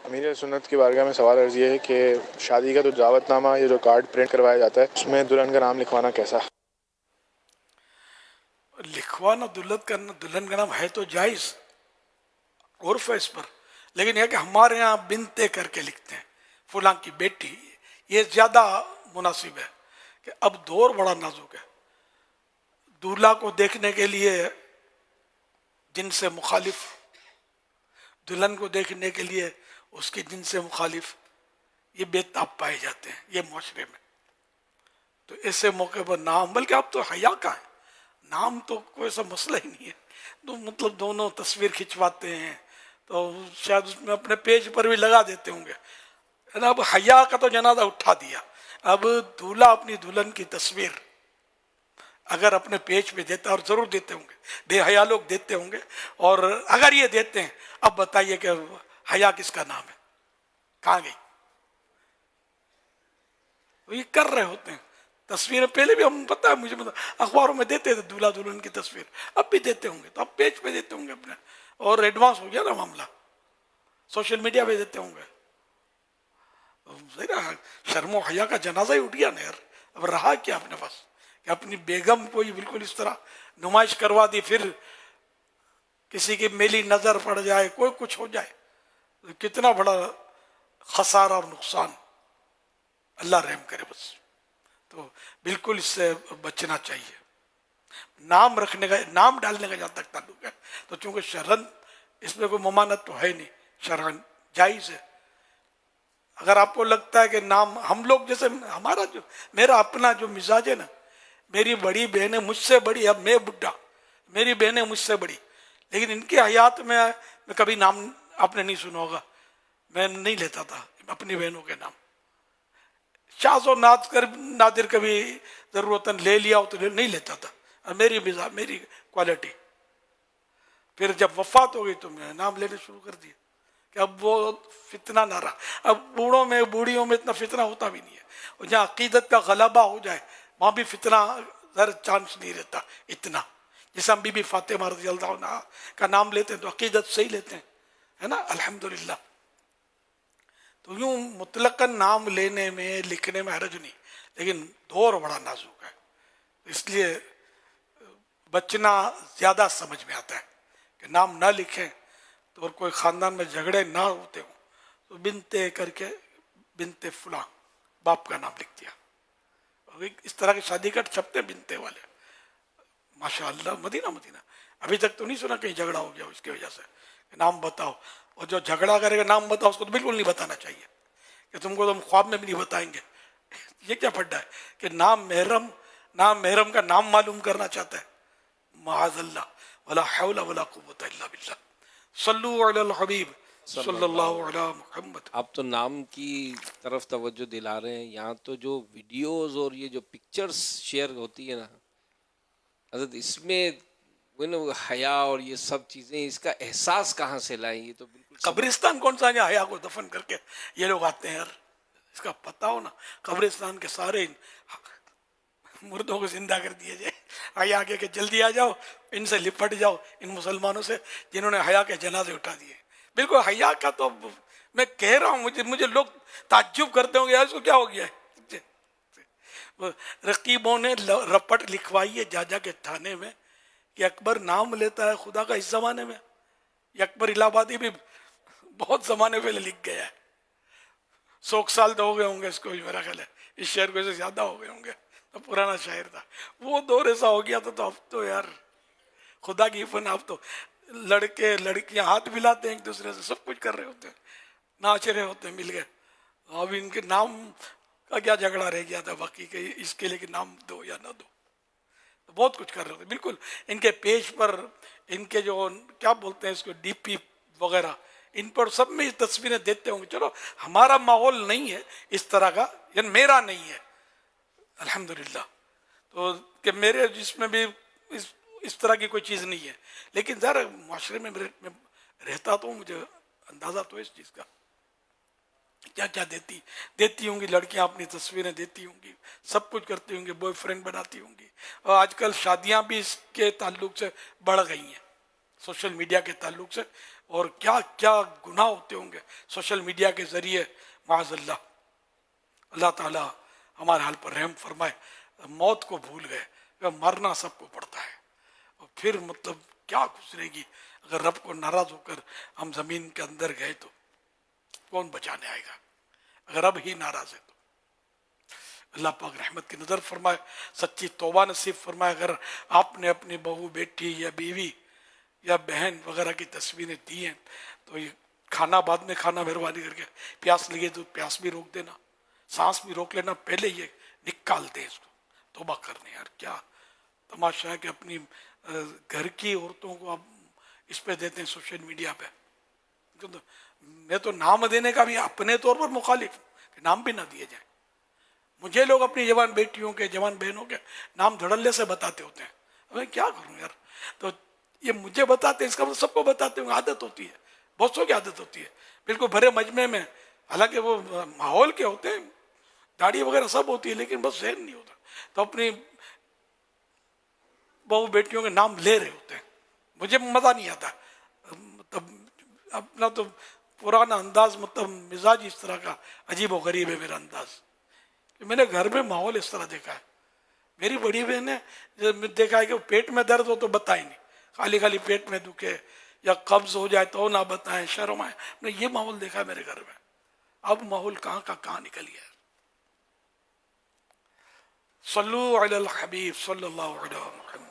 امیر سنت کی بارگاہ میں سوال عرض یہ ہے کہ شادی کا تو دعوت نامہ یہ جو کارڈ پرنٹ کروایا جاتا ہے اس میں دلہن کا نام لکھوانا کیسا؟ لکھوانا دلہن کا نام ہے تو جائز، عرف ہے اس پر، لیکن یہ کہ ہمارے یہاں بنتے کر کے لکھتے ہیں فلاں کی بیٹی، یہ زیادہ مناسب ہے کہ اب دور بڑا نازک ہے. دولہا کو دیکھنے کے لیے جن سے مخالف، دلہن کو دیکھنے کے لیے اس کی جن سے مخالف، یہ بے تاب پائے جاتے ہیں یہ معاشرے میں. تو ایسے موقع پر نام، بلکہ اب تو حیا کا ہے، نام تو کوئی ایسا مسئلہ ہی نہیں ہے. تو مطلب دونوں تصویر کھنچواتے ہیں تو شاید اس میں اپنے پیج پر بھی لگا دیتے ہوں گے. اب حیا کا تو جنازہ اٹھا دیا. اب دولہا اپنی دلہن کی تصویر اگر اپنے پیج پہ دیتا، اور ضرور دیتے ہوں گے، بے حیا لوگ دیتے ہوں گے، اور اگر یہ دیتے ہیں، اب بتائیے کہ حیا کس کا نام ہے؟ کہاں گئی؟ یہ کر رہے ہوتے ہیں تصویریں. پہلے بھی ہم پتہ ہے مجھے اخباروں میں دیتے تھے دولہا دلہن کی تصویر، اب بھی دیتے ہوں گے، تو اب پیج پہ دیتے ہوں گے اپنے، اور ایڈوانس ہو گیا نا معاملہ، سوشل میڈیا پہ دیتے ہوں گے. شرم و حیا کا جنازہ ہی اٹھ گیا نا یار. اب رہا کیا اپنے پاس کہ اپنی بیگم کو ہی بالکل اس طرح نمائش کروا دی، پھر کسی کی میلی نظر پڑ جائے، کوئی کچھ ہو جائے، کتنا بڑا خسارہ اور نقصان. اللہ رحم کرے بس. تو بالکل اس سے بچنا چاہیے. نام رکھنے کا، نام ڈالنے کا جہاں تک تعلق ہے تو چونکہ شرعن اس میں کوئی ممانعت تو ہے نہیں، شرعن جائز ہے. اگر آپ کو لگتا ہے کہ نام، ہم لوگ جیسے ہمارا جو، میرا اپنا جو مزاج ہے نا، میری بڑی بہنیں مجھ سے بڑی، اب میں بڈھا، میری بہنیں مجھ سے بڑی، لیکن ان کی حیات میں کبھی نام آپ نے نہیں سنا ہوگا، میں نہیں لیتا تھا اپنی بہنوں کے نام. شاذ و نادر کبھی ضرورتاً لے لیا ہو تو نہیں لیتا تھا. میری مزاج، میری کوالٹی. پھر جب وفات ہو گئی تو میں نام لینے شروع کر دیا کہ اب وہ فتنہ نہ رہا. اب بوڑھوں میں، بوڑھیوں میں اتنا فتنہ ہوتا بھی نہیں ہے، اور جہاں عقیدت کا غلبہ ہو جائے وہاں بھی فتنہ ذرا چانس نہیں رہتا اتنا. جیسے ہم بی بی فاطمہ رضی اللہ عنہ کا نام لیتے ہیں تو عقیدت سے ہی لیتے ہیں، ہے نا، الحمدللہ. تو یوں مطلقاً نام لینے میں، لکھنے میں حرج نہیں، لیکن دور بڑا نازک ہے، اس لیے بچنا زیادہ سمجھ میں آتا ہے کہ نام نہ لکھیں. تو اور کوئی خاندان میں جھگڑے نہ ہوتے ہوں تو بنتے کر کے بنتے فلاں باپ کا نام لکھ دیا. اس طرح کی شادی کٹ چھپتے بنتے والے، ماشاء اللہ. مدینہ ابھی تک تو نہیں سنا کہیں جھگڑا ہو گیا اس کی وجہ سے نام بتاؤ. اور جو جھگڑا کرے گا نام بتاؤ، اس کو تو بالکل نہیں بتانا چاہیے کہ تم کو تو ہم خواب میں بھی نہیں بتائیں گے. یہ کیا پھڈا ہے کہ نام محرم کا نام معلوم کرنا چاہتا ہے؟ معاذ اللہ، ولا حول ولا قوت الا باللہ. صلو علی الحبیب صلی اللہ علی محمد. آپ تو نام کی طرف توجہ دلا رہے ہیں، یہاں تو جو ویڈیوز اور یہ جو پکچرز شیئر ہوتی ہے نا حضرت، اس میں حیا اور یہ سب چیزیں، اس کا احساس کہاں سے لائیں؟ یہ تو بالکل قبرستان کون سا ہے حیا کو دفن کر کے یہ لوگ آتے ہیں یار؟ اس کا پتہ ہو نا، قبرستان کے سارے مردوں کو زندہ کر دیا جائے. حیا کے کہ جلدی آ جاؤ، ان سے لپٹ جاؤ، ان مسلمانوں سے جنہوں نے حیا کے جنازے اٹھا دیے. بالکل حیا کا تو میں کہہ رہا ہوں، مجھے لوگ تعجب کرتے ہوں گے یار اس کو کیا ہو گیا ہے. رقیبوں نے رپٹ لکھوائی ہے جا کے تھانے میں کہ اکبر نام لیتا ہے خدا کا. اس زمانے میں یہ اکبر الہ آبادی بھی بہت زمانے پہلے لکھ گیا ہے. 100 سال تو ہو گئے ہوں گے اس کو، میرا خیال ہے اس شہر کو سے زیادہ ہو گئے ہوں گے. تو پرانا شاعر تھا، وہ دور ایسا ہو گیا تھا. تو اب تو یار خدا کی فن، اب تو لڑکے لڑکیاں ہاتھ ملاتے ہیں ایک دوسرے سے، سب کچھ کر رہے ہوتے ہیں، ناچ رہے ہوتے ہیں مل گئے. اب ان کے نام کا کیا جھگڑا رہ گیا تھا باقی کہ اس کے لیے کہ نام دو یا نہ دو. بہت کچھ کر رہے ہوتے. بالکل ان کے پیج پر، ان کے جو کیا بولتے ہیں اس کو، ڈی پی وغیرہ، ان پر سب میں تصویریں دیتے ہوں گے. چلو ہمارا ماحول نہیں ہے اس طرح کا، یعنی میرا نہیں ہے الحمدللہ، تو کہ میرے جس میں بھی اس طرح کی کوئی چیز نہیں ہے. لیکن ذرا معاشرے میں رہتا تو مجھے اندازہ تو اس چیز کا کیا کیا دیتی ہوں گی لڑکیاں، اپنی تصویریں دیتی ہوں گی، سب کچھ کرتی ہوں گی، بوائے فرینڈ بناتی ہوں گی. اور آج کل شادیاں بھی اس کے تعلق سے بڑھ گئی ہیں، سوشل میڈیا کے تعلق سے اور کیا کیا گناہ ہوتے ہوں گے سوشل میڈیا کے ذریعے، معاذ اللہ۔ اللہ تعالیٰ ہمارے حال پر رحم فرمائے۔ موت کو بھول گئے، مرنا سب کو پڑتا ہے، اور پھر مطلب کیا گزرے گی اگر رب کو ناراض ہو کر ہم زمین کے اندر گئے تو کون بچانے آئے گا اگر رب ہی ناراض ہے تو۔ اللہ پاک رحمت کی نظر فرمائے، سچی توبہ نصیب فرمائے۔ اگر آپ نے اپنی بہو، بیٹی یا بیوی یا بہن وغیرہ کی تصویریں دی ہیں تو یہ کھانا بعد میں کھانا، مہربانی کر کے، پیاس لگے تو پیاس بھی روک دینا، سانس بھی روک لینا، پہلے یہ نکال دیں اس کو، توبہ کرنے۔ یار کیا تماشا ہے کہ اپنی گھر کی عورتوں کو آپ اس پہ دیتے ہیں سوشل میڈیا پہ۔ میں تو نام دینے کا بھی اپنے طور پر مخالف ہوں کہ نام بھی نہ دیے جائیں۔ مجھے لوگ اپنی جوان بیٹیوں کے، جوان بہنوں کے نام دھڑلے سے بتاتے ہوتے ہیں، میں کیا کروں یار؟ تو یہ مجھے بتاتے ہیں، اس کا مطلب سب کو بتاتے ہوں، عادت ہوتی ہے، بہت سو کی عادت ہوتی ہے، بالکل بھرے مجمع میں، حالانکہ وہ ماحول کے ہوتے ہیں، داڑھی وغیرہ سب ہوتی ہے، لیکن بس ذہن نہیں ہوتا، تو اپنی بہو بیٹیوں کے نام لے رہے ہوتے ہیں۔ مجھے مزہ نہیں آتا، مطلب اپنا تو پرانا انداز، مطلب مزاج اس طرح کا عجیب و غریب ہے میرا انداز، کہ میں نے گھر میں ماحول اس طرح دیکھا ہے۔ میری بڑی بہن نے دیکھا ہے کہ پیٹ میں درد ہو تو بتائیں نہیں، خالی خالی پیٹ میں دکھے یا قبض ہو جائے تو نہ بتائیں، شرم آئے، میں یہ ماحول دیکھا ہے میرے گھر میں۔ اب ماحول کہاں کا کہاں نکل گیا۔ صلو علی الحبیب صلی اللہ علیہ وسلم۔